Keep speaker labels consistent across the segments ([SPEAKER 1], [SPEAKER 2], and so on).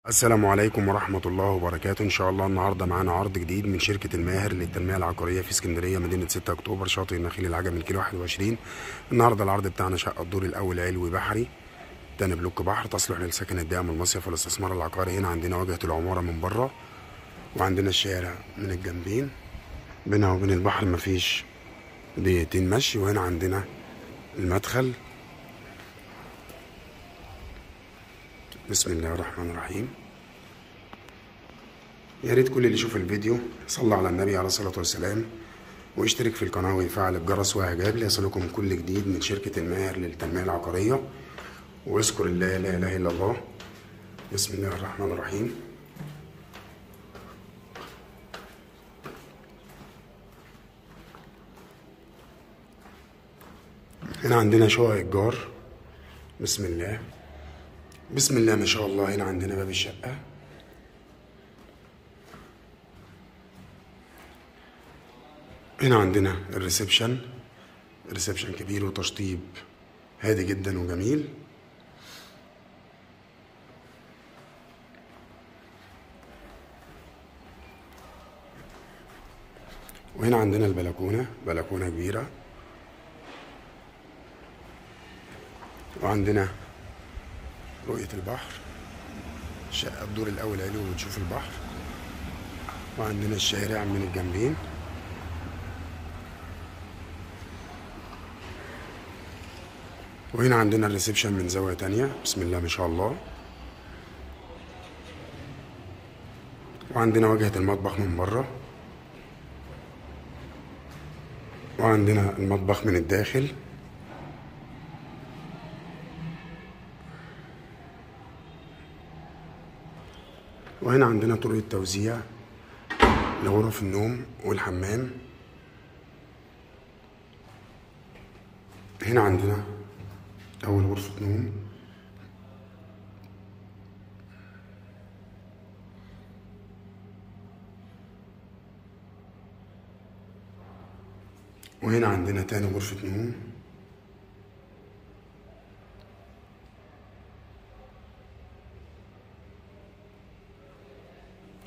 [SPEAKER 1] السلام عليكم ورحمة الله وبركاته. إن شاء الله النهاردة معانا عرض جديد من شركة الماهر للتنمية العقارية في اسكندرية مدينة 6 أكتوبر شاطئ النخيل العجمي كيلو 21. النهاردة العرض بتاعنا شقة الدور الأول علوي بحري، تاني بلوك بحر، تصلح للسكن الدائم والمصيف والاستثمار العقاري. هنا عندنا واجهة العمارة من بره، وعندنا الشارع من الجنبين، بينها وبين البحر مفيش دقيقتين مشي. وهنا عندنا المدخل. بسم الله الرحمن الرحيم. يا ريت كل اللي يشوف الفيديو يصلي على النبي عليه الصلاة والسلام ويشترك في القناة ويفعل الجرس وإعجاب ليصلكم كل جديد من شركة الماهر للتنمية العقارية. واذكر الله لا إله إلا الله. بسم الله الرحمن الرحيم. هنا عندنا شقق إيجار. بسم الله بسم الله ما شاء الله. هنا عندنا باب الشقة. هنا عندنا الريسبشن كبير وتشطيب هادي جدا وجميل. وهنا عندنا بلكونة كبيرة، وعندنا رؤية البحر. شقة الدور الأول علوي وبتشوف البحر، وعندنا الشارع من الجنبين. وهنا عندنا الريسبشن من زاوية تانية. بسم الله ما شاء الله. وعندنا واجهة المطبخ من بره، وعندنا المطبخ من الداخل. وهنا عندنا طرق التوزيع لغرف النوم والحمام. هنا عندنا أول غرفة نوم، وهنا عندنا تاني غرفة نوم،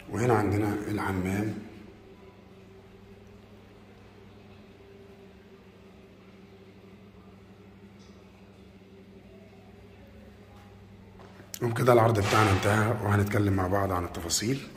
[SPEAKER 1] وهنا عندنا الحمام. وبكده العرض بتاعنا انتهى، وهنتكلم مع بعض عن التفاصيل.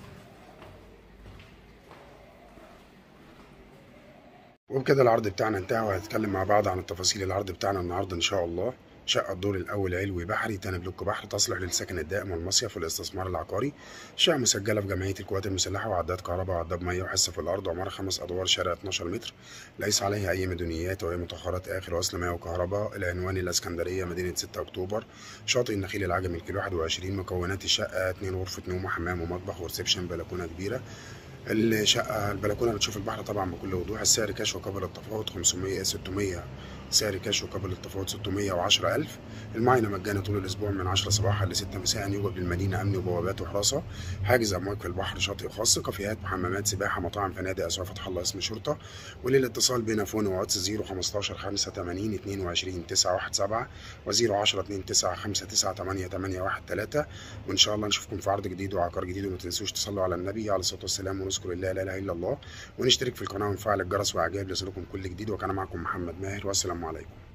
[SPEAKER 1] العرض بتاعنا النهارده ان شاء الله شقة الدور الأول علوي بحري، تاني بلوك بحر، تصلح للسكن الدائم والمصيف والاستثمار العقاري. شقة مسجلة في جمعية القوات المسلحة، وعداد كهرباء وعداد مية وحصة في الأرض، وعمارة 5 أدوار، شارع 12 متر، ليس عليها أي مدنيات وأي متأخرات آخر وصل مياه وكهرباء. العنوان الإسكندرية مدينة 6 أكتوبر شاطئ النخيل العجمي كيلو 21. مكونات الشقة 2 غرفة نوم وحمام ومطبخ وريسبشن، بلكونة كبيرة. البلكونه بتشوف البحر طبعا بكل وضوح. السعر كاش وقبل التفاوض 600. سعر كاش وقبل التفاوض 610,000. المعاينه مجاني طول الاسبوع من 10 صباحا ل 6 مساء. يوجد بالمدينه امن وبوابات وحراسه، حاجز امواج في البحر، شاطئ خاص، كافيهات، محمامات سباحه، مطاعم، فنادق، اسواق فتح الله اسم شرطه. وللاتصال بنا فون واتس 015 85 22 917 و010 29 59 813. وان شاء الله نشوفكم في عرض جديد وعقار جديد. وما تنسوش تصلوا على النبي عليه الصلاه والسلام ونذكر الله لا اله الا الله، ونشترك في القناه ونفعل الجرس واعجاب ليصلكم كل جديد. وكان معكم محمد ماهر، والسلام عليكم.